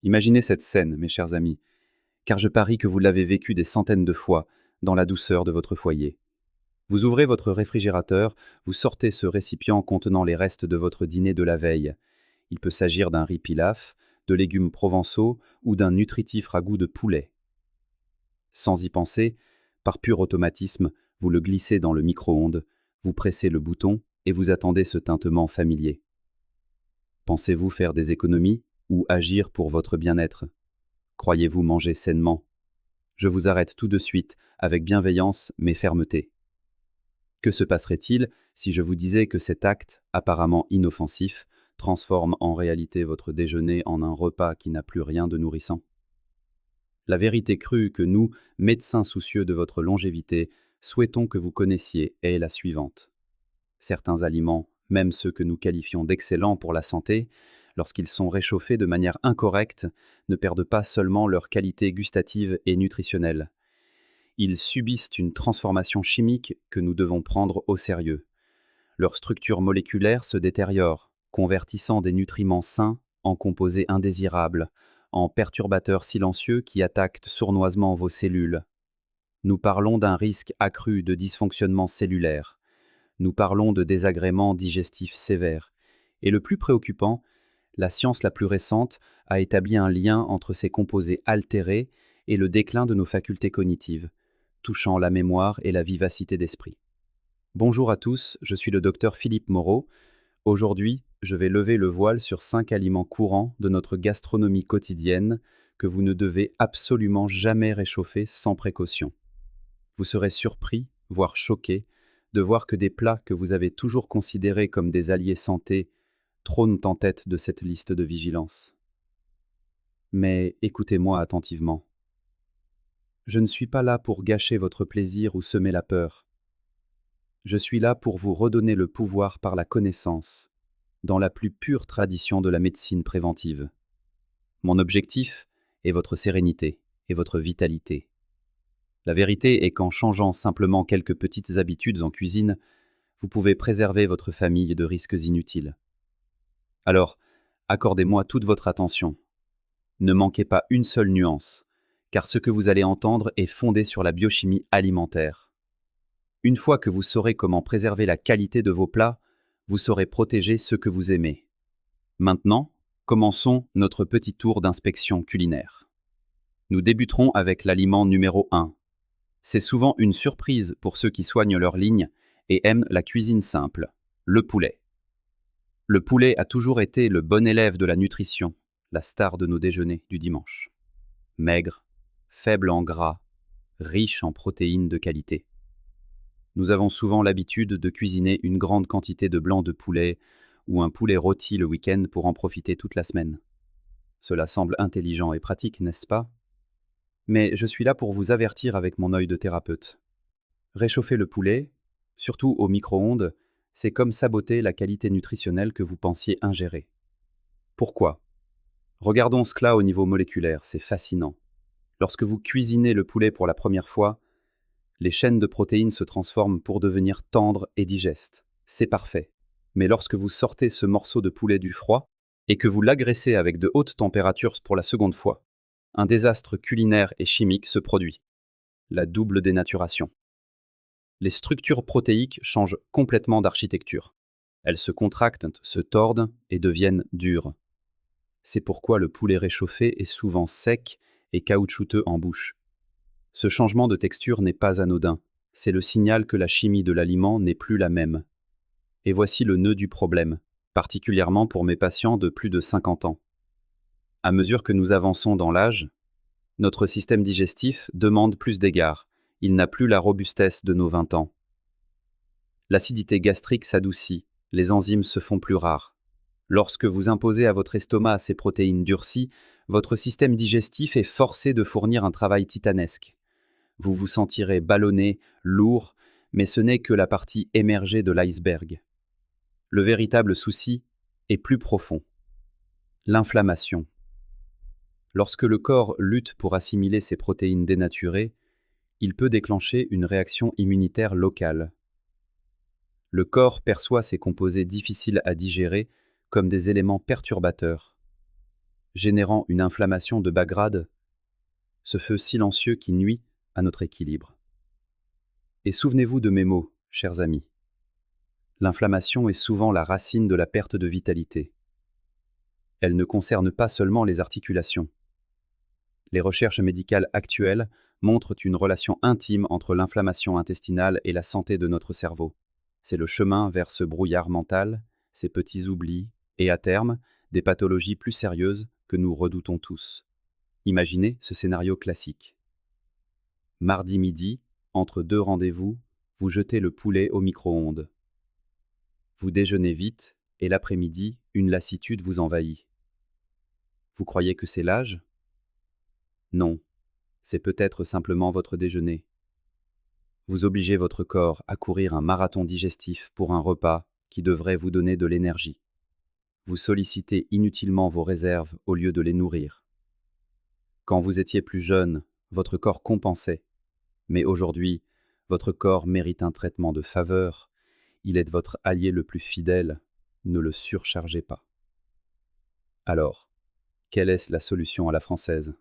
Imaginez cette scène, mes chers amis, car je parie que vous l'avez vécue des centaines de fois dans la douceur de votre foyer. Vous ouvrez votre réfrigérateur, vous sortez ce récipient contenant les restes de votre dîner de la veille. Il peut s'agir d'un riz pilaf, de légumes provençaux ou d'un nutritif ragoût de poulet. Sans y penser, par pur automatisme, vous le glissez dans le micro-ondes, vous pressez le bouton et vous attendez ce tintement familier. Pensez-vous faire des économies ou agir pour votre bien-être? Croyez-vous manger sainement? Je vous arrête tout de suite, avec bienveillance mais fermeté. Que se passerait-il si je vous disais que cet acte, apparemment inoffensif, transforme en réalité votre déjeuner en un repas qui n'a plus rien de nourrissant? La vérité crue que nous, médecins soucieux de votre longévité, souhaitons que vous connaissiez est la suivante. Certains aliments, même ceux que nous qualifions d'excellents pour la santé, lorsqu'ils sont réchauffés de manière incorrecte, ne perdent pas seulement leur qualité gustative et nutritionnelle. Ils subissent une transformation chimique que nous devons prendre au sérieux. Leur structure moléculaire se détériore, convertissant des nutriments sains en composés indésirables, en perturbateurs silencieux qui attaquent sournoisement vos cellules. Nous parlons d'un risque accru de dysfonctionnement cellulaire. Nous parlons de désagréments digestifs sévères. Et le plus préoccupant, la science la plus récente a établi un lien entre ces composés altérés et le déclin de nos facultés cognitives, touchant la mémoire et la vivacité d'esprit. Bonjour à tous, je suis le docteur Philippe Moreau. Aujourd'hui, je vais lever le voile sur 5 aliments courants de notre gastronomie quotidienne que vous ne devez absolument jamais réchauffer sans précaution. Vous serez surpris, voire choqué, de voir que des plats que vous avez toujours considérés comme des alliés santé trônent en tête de cette liste de vigilance. Mais écoutez-moi attentivement. Je ne suis pas là pour gâcher votre plaisir ou semer la peur. Je suis là pour vous redonner le pouvoir par la connaissance, dans la plus pure tradition de la médecine préventive. Mon objectif est votre sérénité et votre vitalité. La vérité est qu'en changeant simplement quelques petites habitudes en cuisine, vous pouvez préserver votre famille de risques inutiles. Alors, accordez-moi toute votre attention. Ne manquez pas une seule nuance, car ce que vous allez entendre est fondé sur la biochimie alimentaire. Une fois que vous saurez comment préserver la qualité de vos plats, vous saurez protéger ce que vous aimez. Maintenant, commençons notre petit tour d'inspection culinaire. Nous débuterons avec l'aliment numéro 1. C'est souvent une surprise pour ceux qui soignent leur ligne et aiment la cuisine simple, le poulet. Le poulet a toujours été le bon élève de la nutrition, la star de nos déjeuners du dimanche. Maigre, faible en gras, riche en protéines de qualité. Nous avons souvent l'habitude de cuisiner une grande quantité de blanc de poulet ou un poulet rôti le week-end pour en profiter toute la semaine. Cela semble intelligent et pratique, n'est-ce pas? Mais je suis là pour vous avertir avec mon œil de thérapeute. Réchauffer le poulet, surtout au micro-ondes, c'est comme saboter la qualité nutritionnelle que vous pensiez ingérer. Pourquoi? Regardons cela au niveau moléculaire, c'est fascinant. Lorsque vous cuisinez le poulet pour la première fois, les chaînes de protéines se transforment pour devenir tendres et digestes. C'est parfait. Mais lorsque vous sortez ce morceau de poulet du froid et que vous l'agressez avec de hautes températures pour la seconde fois, un désastre culinaire et chimique se produit. La double dénaturation. Les structures protéiques changent complètement d'architecture. Elles se contractent, se tordent et deviennent dures. C'est pourquoi le poulet réchauffé est souvent sec et caoutchouteux en bouche. Ce changement de texture n'est pas anodin. C'est le signal que la chimie de l'aliment n'est plus la même. Et voici le nœud du problème, particulièrement pour mes patients de plus de 50 ans. À mesure que nous avançons dans l'âge, notre système digestif demande plus d'égards. Il n'a plus la robustesse de nos 20 ans. L'acidité gastrique s'adoucit, les enzymes se font plus rares. Lorsque vous imposez à votre estomac ces protéines durcies, votre système digestif est forcé de fournir un travail titanesque. Vous vous sentirez ballonné, lourd, mais ce n'est que la partie émergée de l'iceberg. Le véritable souci est plus profond. L'inflammation. Lorsque le corps lutte pour assimiler ces protéines dénaturées, il peut déclencher une réaction immunitaire locale. Le corps perçoit ces composés difficiles à digérer comme des éléments perturbateurs. générant une inflammation de bas grade, ce feu silencieux qui nuit à notre équilibre. Et souvenez-vous de mes mots, chers amis. L'inflammation est souvent la racine de la perte de vitalité. Elle ne concerne pas seulement les articulations. Les recherches médicales actuelles montrent une relation intime entre l'inflammation intestinale et la santé de notre cerveau. C'est le chemin vers ce brouillard mental, ces petits oublis, et à terme, des pathologies plus sérieuses que nous redoutons tous. Imaginez ce scénario classique. Mardi midi, entre deux rendez-vous, vous jetez le poulet au micro-ondes. Vous déjeunez vite, et l'après-midi, une lassitude vous envahit. Vous croyez que c'est l'âge ? Non, c'est peut-être simplement votre déjeuner. Vous obligez votre corps à courir un marathon digestif pour un repas qui devrait vous donner de l'énergie. Vous sollicitez inutilement vos réserves au lieu de les nourrir. Quand vous étiez plus jeune, votre corps compensait. Mais aujourd'hui, votre corps mérite un traitement de faveur. Il est votre allié le plus fidèle. Ne le surchargez pas. Alors, quelle est la solution à la française ?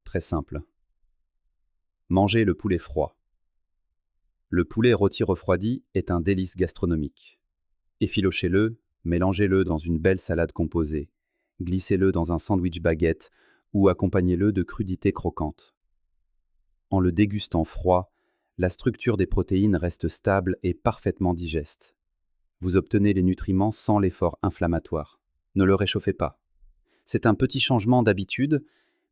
Très simple. Mangez le poulet froid. Le poulet rôti refroidi est un délice gastronomique. Efficacez-le, mélangez-le dans une belle salade composée, glissez-le dans un sandwich baguette ou accompagnez-le de crudités croquantes. En le dégustant froid, la structure des protéines reste stable et parfaitement digeste. Vous obtenez les nutriments sans l'effort inflammatoire. Ne le réchauffez pas. C'est un petit changement d'habitude,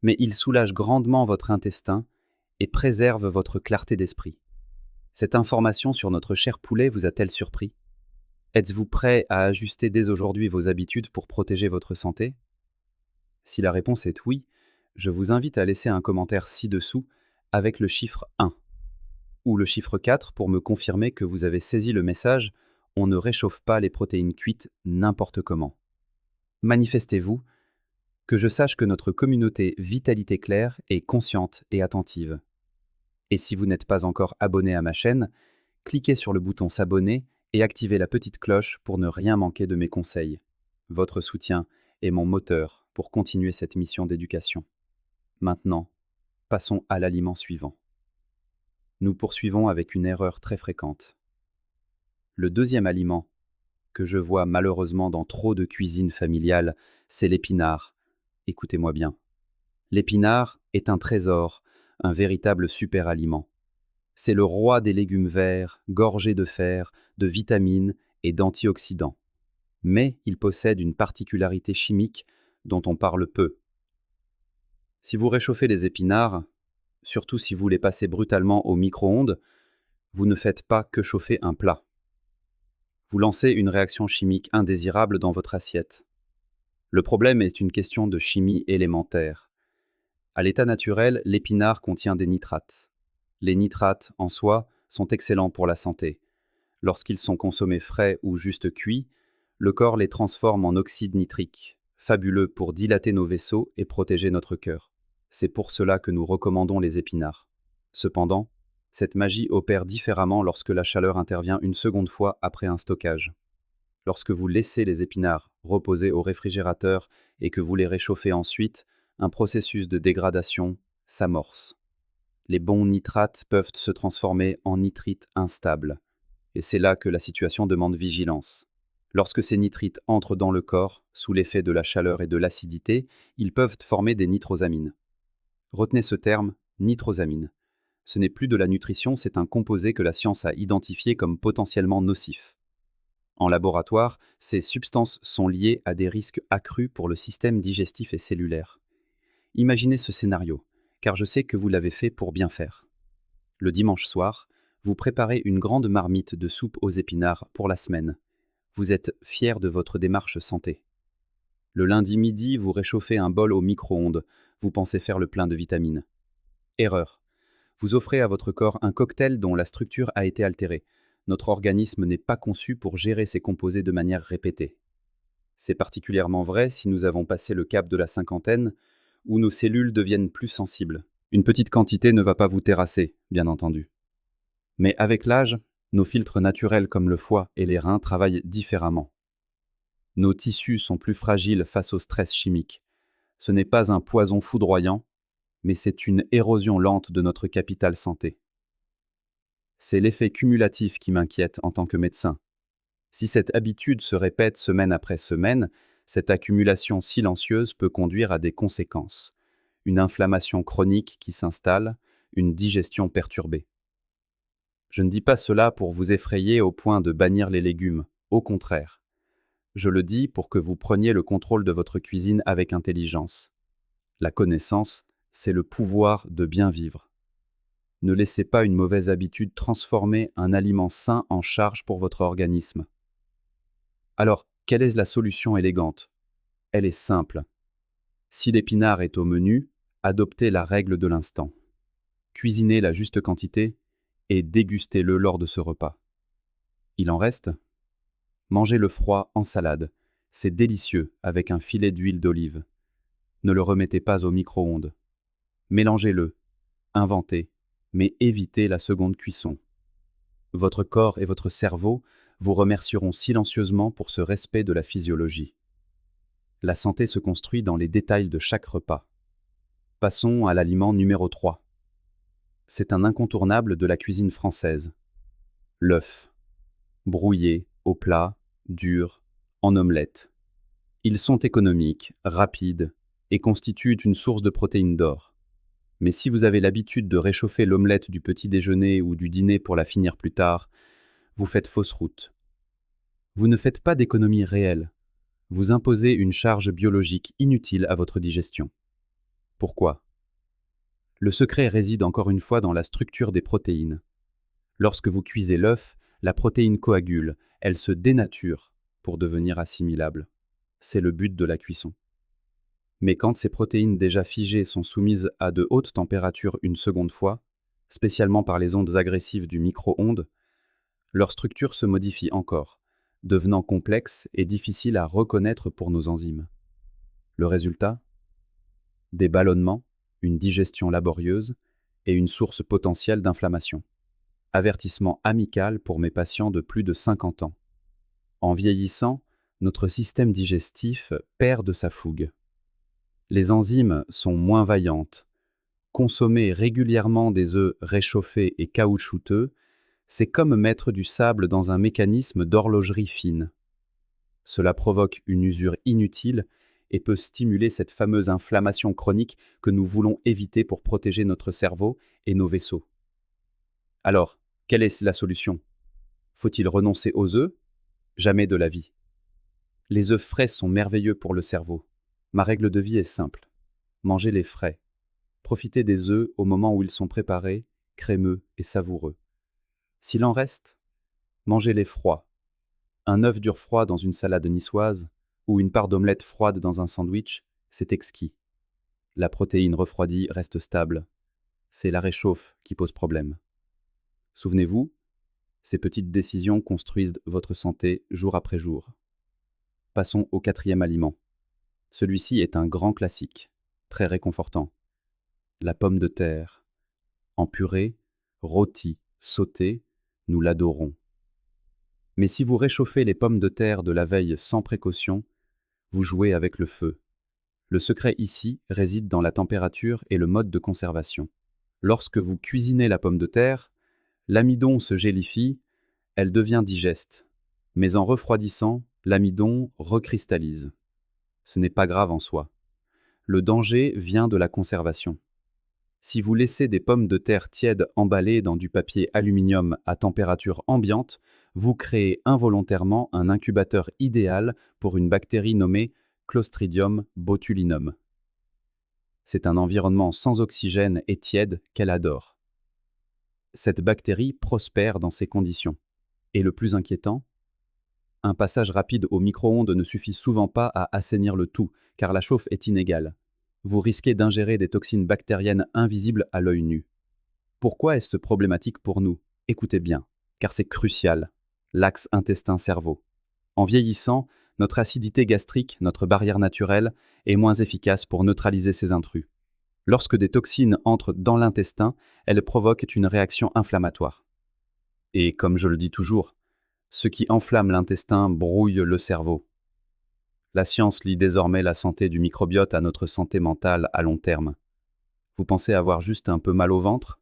mais il soulage grandement votre intestin et préserve votre clarté d'esprit. Cette information sur notre cher poulet vous a-t-elle surpris ? Êtes-vous prêt à ajuster dès aujourd'hui vos habitudes pour protéger votre santé ? Si la réponse est oui, je vous invite à laisser un commentaire ci-dessous avec le chiffre 1 ou le chiffre 4 pour me confirmer que vous avez saisi le message « On ne réchauffe pas les protéines cuites n'importe comment ». Manifestez-vous, que je sache que notre communauté Vitalité Claire est consciente et attentive. Et si vous n'êtes pas encore abonné à ma chaîne, cliquez sur le bouton s'abonner et activez la petite cloche pour ne rien manquer de mes conseils. Votre soutien est mon moteur pour continuer cette mission d'éducation. Maintenant, passons à l'aliment suivant. Nous poursuivons avec une erreur très fréquente. Le deuxième aliment que je vois malheureusement dans trop de cuisines familiales, c'est l'épinard. Écoutez-moi bien. L'épinard est un trésor, un véritable super aliment. C'est le roi des légumes verts, gorgé de fer, de vitamines et d'antioxydants. Mais il possède une particularité chimique dont on parle peu. Si vous réchauffez les épinards, surtout si vous les passez brutalement au micro-ondes, vous ne faites pas que chauffer un plat. Vous lancez une réaction chimique indésirable dans votre assiette. Le problème est une question de chimie élémentaire. À l'état naturel, l'épinard contient des nitrates. Les nitrates, en soi, sont excellents pour la santé. Lorsqu'ils sont consommés frais ou juste cuits, le corps les transforme en oxyde nitrique, fabuleux pour dilater nos vaisseaux et protéger notre cœur. C'est pour cela que nous recommandons les épinards. Cependant, cette magie opère différemment lorsque la chaleur intervient une seconde fois après un stockage. Lorsque vous laissez les épinards reposer au réfrigérateur et que vous les réchauffez ensuite, un processus de dégradation s'amorce. Les bons nitrates peuvent se transformer en nitrites instables. Et c'est là que la situation demande vigilance. Lorsque ces nitrites entrent dans le corps, sous l'effet de la chaleur et de l'acidité, ils peuvent former des nitrosamines. Retenez ce terme, nitrosamine. Ce n'est plus de la nutrition, c'est un composé que la science a identifié comme potentiellement nocif. En laboratoire, ces substances sont liées à des risques accrus pour le système digestif et cellulaire. Imaginez ce scénario, car je sais que vous l'avez fait pour bien faire. Le dimanche soir, vous préparez une grande marmite de soupe aux épinards pour la semaine. Vous êtes fier de votre démarche santé. Le lundi midi, vous réchauffez un bol au micro-ondes. Vous pensez faire le plein de vitamines. Erreur. Vous offrez à votre corps un cocktail dont la structure a été altérée. Notre organisme n'est pas conçu pour gérer ces composés de manière répétée. C'est particulièrement vrai si nous avons passé le cap de la cinquantaine, où nos cellules deviennent plus sensibles. Une petite quantité ne va pas vous terrasser, bien entendu. Mais avec l'âge, nos filtres naturels comme le foie et les reins travaillent différemment. Nos tissus sont plus fragiles face au stress chimique. Ce n'est pas un poison foudroyant, mais c'est une érosion lente de notre capital santé. C'est l'effet cumulatif qui m'inquiète en tant que médecin. Si cette habitude se répète semaine après semaine, cette accumulation silencieuse peut conduire à des conséquences. Une inflammation chronique qui s'installe, une digestion perturbée. Je ne dis pas cela pour vous effrayer au point de bannir les légumes, au contraire. Je le dis pour que vous preniez le contrôle de votre cuisine avec intelligence. La connaissance, c'est le pouvoir de bien vivre. Ne laissez pas une mauvaise habitude transformer un aliment sain en charge pour votre organisme. Alors, quelle est la solution élégante? Elle est simple. Si l'épinard est au menu, adoptez la règle de l'instant. Cuisinez la juste quantité et dégustez-le lors de ce repas. Il en reste? Mangez-le froid en salade. C'est délicieux avec un filet d'huile d'olive. Ne le remettez pas au micro-ondes. Mélangez-le. Inventez, mais évitez la seconde cuisson. Votre corps et votre cerveau vous remercieront silencieusement pour ce respect de la physiologie. La santé se construit dans les détails de chaque repas. Passons à l'aliment numéro 3. C'est un incontournable de la cuisine française. L'œuf. Brouillé, au plat, dur, en omelette. Ils sont économiques, rapides et constituent une source de protéines d'or. Mais si vous avez l'habitude de réchauffer l'omelette du petit déjeuner ou du dîner pour la finir plus tard, vous faites fausse route. Vous ne faites pas d'économie réelle. Vous imposez une charge biologique inutile à votre digestion. Pourquoi? Le secret réside encore une fois dans la structure des protéines. Lorsque vous cuisez l'œuf, la protéine coagule, elle se dénature pour devenir assimilable. C'est le but de la cuisson. Mais quand ces protéines déjà figées sont soumises à de hautes températures une seconde fois, spécialement par les ondes agressives du micro-ondes, leur structure se modifie encore, devenant complexe et difficile à reconnaître pour nos enzymes. Le résultat? Des ballonnements, une digestion laborieuse et une source potentielle d'inflammation. Avertissement amical pour mes patients de plus de 50 ans. En vieillissant, notre système digestif perd de sa fougue. Les enzymes sont moins vaillantes. Consommer régulièrement des œufs réchauffés et caoutchouteux, c'est comme mettre du sable dans un mécanisme d'horlogerie fine. Cela provoque une usure inutile et peut stimuler cette fameuse inflammation chronique que nous voulons éviter pour protéger notre cerveau et nos vaisseaux. Alors, quelle est la solution? Faut-il renoncer aux œufs? Jamais de la vie. Les œufs frais sont merveilleux pour le cerveau. Ma règle de vie est simple. Mangez-les frais. Profitez des œufs au moment où ils sont préparés, crémeux et savoureux. S'il en reste, mangez-les froids. Un œuf dur froid dans une salade niçoise ou une part d'omelette froide dans un sandwich, c'est exquis. La protéine refroidie reste stable. C'est la réchauffe qui pose problème. Souvenez-vous, ces petites décisions construisent votre santé jour après jour. Passons au 4e aliment. Celui-ci est un grand classique, très réconfortant. La pomme de terre. En purée, rôtie, sautée, nous l'adorons. Mais si vous réchauffez les pommes de terre de la veille sans précaution, vous jouez avec le feu. Le secret ici réside dans la température et le mode de conservation. Lorsque vous cuisinez la pomme de terre, l'amidon se gélifie, elle devient digeste. Mais en refroidissant, l'amidon recristallise. Ce n'est pas grave en soi. Le danger vient de la conservation. Si vous laissez des pommes de terre tièdes emballées dans du papier aluminium à température ambiante, vous créez involontairement un incubateur idéal pour une bactérie nommée Clostridium botulinum. C'est un environnement sans oxygène et tiède qu'elle adore. Cette bactérie prospère dans ces conditions. Et le plus inquiétant, un passage rapide au micro-ondes ne suffit souvent pas à assainir le tout, car la chauffe est inégale. Vous risquez d'ingérer des toxines bactériennes invisibles à l'œil nu. Pourquoi est-ce problématique pour nous? Écoutez bien, car c'est crucial. L'axe intestin-cerveau. En vieillissant, notre acidité gastrique, notre barrière naturelle, est moins efficace pour neutraliser ces intrus. Lorsque des toxines entrent dans l'intestin, elles provoquent une réaction inflammatoire. Et comme je le dis toujours, ce qui enflamme l'intestin brouille le cerveau. La science lie désormais la santé du microbiote à notre santé mentale à long terme. Vous pensez avoir juste un peu mal au ventre?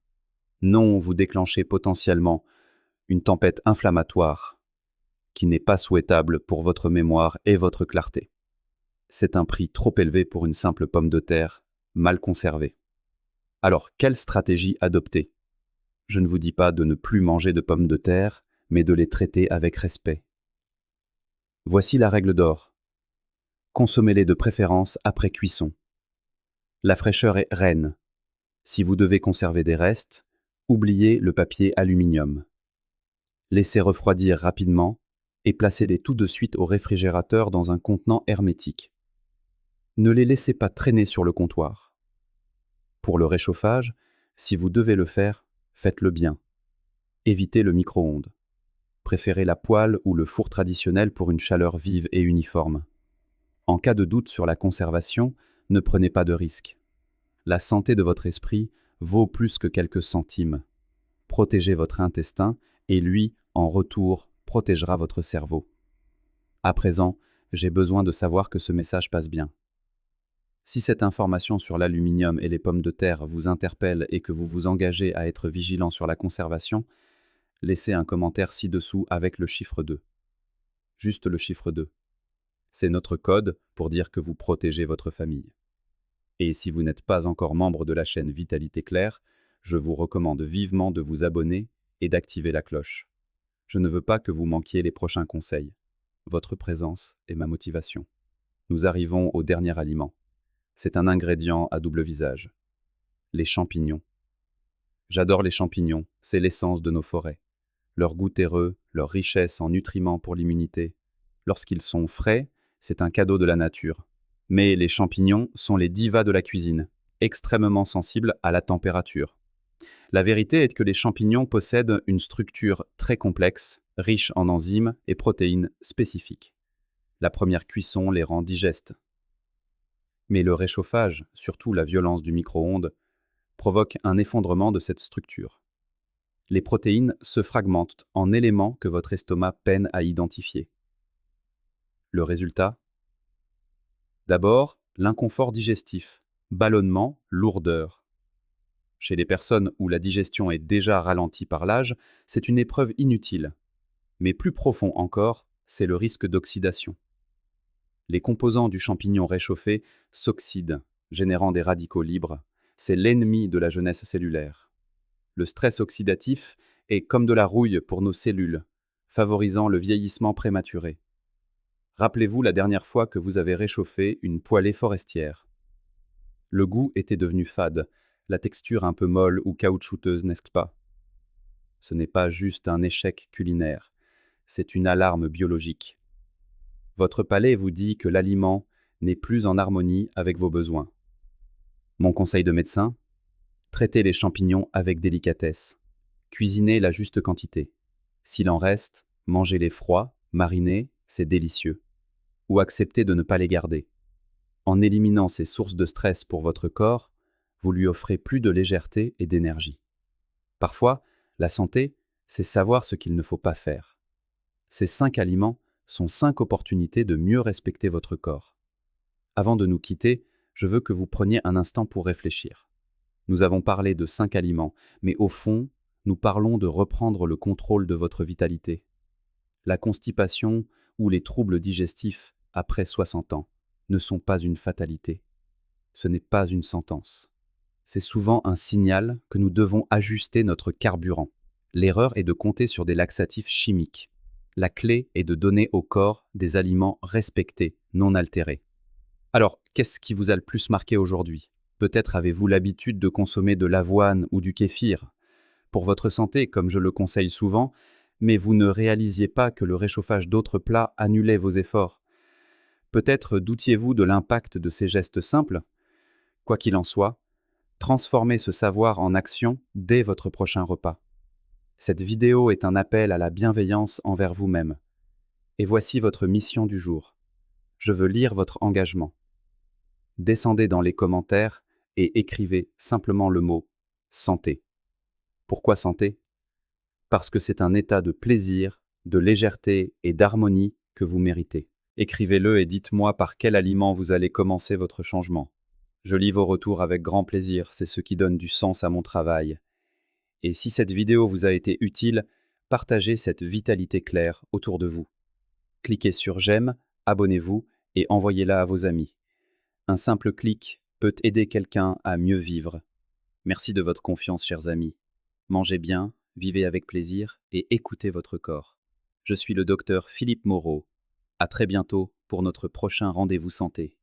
Non, vous déclenchez potentiellement une tempête inflammatoire qui n'est pas souhaitable pour votre mémoire et votre clarté. C'est un prix trop élevé pour une simple pomme de terre, mal conservée. Alors, quelle stratégie adopter? Je ne vous dis pas de ne plus manger de pommes de terre, mais de les traiter avec respect. Voici la règle d'or. Consommez-les de préférence après cuisson. La fraîcheur est reine. Si vous devez conserver des restes, oubliez le papier aluminium. Laissez refroidir rapidement et placez-les tout de suite au réfrigérateur dans un contenant hermétique. Ne les laissez pas traîner sur le comptoir. Pour le réchauffage, si vous devez le faire, faites-le bien. Évitez le micro-ondes. Préférez la poêle ou le four traditionnel pour une chaleur vive et uniforme. En cas de doute sur la conservation, ne prenez pas de risques. La santé de votre esprit vaut plus que quelques centimes. Protégez votre intestin et lui, en retour, protégera votre cerveau. À présent, j'ai besoin de savoir que ce message passe bien. Si cette information sur l'aluminium et les pommes de terre vous interpelle et que vous vous engagez à être vigilant sur la conservation, laissez un commentaire ci-dessous avec le chiffre 2. Juste le chiffre 2. C'est notre code pour dire que vous protégez votre famille. Et si vous n'êtes pas encore membre de la chaîne Vitalité Claire, je vous recommande vivement de vous abonner et d'activer la cloche. Je ne veux pas que vous manquiez les prochains conseils. Votre présence est ma motivation. Nous arrivons au dernier aliment. C'est un ingrédient à double visage. Les champignons. J'adore les champignons, c'est l'essence de nos forêts. Leur goût terreux, leur richesse en nutriments pour l'immunité. Lorsqu'ils sont frais, c'est un cadeau de la nature. Mais les champignons sont les divas de la cuisine, extrêmement sensibles à la température. La vérité est que les champignons possèdent une structure très complexe, riche en enzymes et protéines spécifiques. La première cuisson les rend digestes. Mais le réchauffage, surtout la violence du micro-ondes, provoque un effondrement de cette structure. Les protéines se fragmentent en éléments que votre estomac peine à identifier. Le résultat? D'abord, l'inconfort digestif, ballonnement, lourdeur. Chez les personnes où la digestion est déjà ralentie par l'âge, c'est une épreuve inutile. Mais plus profond encore, c'est le risque d'oxydation. Les composants du champignon réchauffé s'oxydent, générant des radicaux libres. C'est l'ennemi de la jeunesse cellulaire. Le stress oxydatif est comme de la rouille pour nos cellules, favorisant le vieillissement prématuré. Rappelez-vous la dernière fois que vous avez réchauffé une poêlée forestière. Le goût était devenu fade, la texture un peu molle ou caoutchouteuse, n'est-ce pas? Ce n'est pas juste un échec culinaire, c'est une alarme biologique. Votre palais vous dit que l'aliment n'est plus en harmonie avec vos besoins. Mon conseil de médecin? Traitez les champignons avec délicatesse. Cuisinez la juste quantité. S'il en reste, mangez-les froids, marinés, c'est délicieux. Ou acceptez de ne pas les garder. En éliminant ces sources de stress pour votre corps, vous lui offrez plus de légèreté et d'énergie. Parfois, la santé, c'est savoir ce qu'il ne faut pas faire. Ces 5 aliments sont 5 opportunités de mieux respecter votre corps. Avant de nous quitter, je veux que vous preniez un instant pour réfléchir. Nous avons parlé de 5 aliments, mais au fond, nous parlons de reprendre le contrôle de votre vitalité. La constipation ou les troubles digestifs après 60 ans ne sont pas une fatalité. Ce n'est pas une sentence. C'est souvent un signal que nous devons ajuster notre carburant. L'erreur est de compter sur des laxatifs chimiques. La clé est de donner au corps des aliments respectés, non altérés. Alors, qu'est-ce qui vous a le plus marqué aujourd'hui? Peut-être avez-vous l'habitude de consommer de l'avoine ou du kéfir. Pour votre santé, comme je le conseille souvent, mais vous ne réalisiez pas que le réchauffage d'autres plats annulait vos efforts. Peut-être doutiez-vous de l'impact de ces gestes simples? Quoi qu'il en soit, transformez ce savoir en action dès votre prochain repas. Cette vidéo est un appel à la bienveillance envers vous-même. Et voici votre mission du jour. Je veux lire votre engagement. Descendez dans les commentaires et écrivez simplement le mot « santé ». Pourquoi santé? Parce que c'est un état de plaisir, de légèreté et d'harmonie que vous méritez. Écrivez-le et dites-moi par quel aliment vous allez commencer votre changement. Je lis vos retours avec grand plaisir, c'est ce qui donne du sens à mon travail. Et si cette vidéo vous a été utile, partagez cette vitalité claire autour de vous. Cliquez sur j'aime, abonnez-vous et envoyez-la à vos amis. Un simple clic peut aider quelqu'un à mieux vivre. Merci de votre confiance, chers amis. Mangez bien, vivez avec plaisir et écoutez votre corps. Je suis le docteur Philippe Moreau. À très bientôt pour notre prochain rendez-vous santé.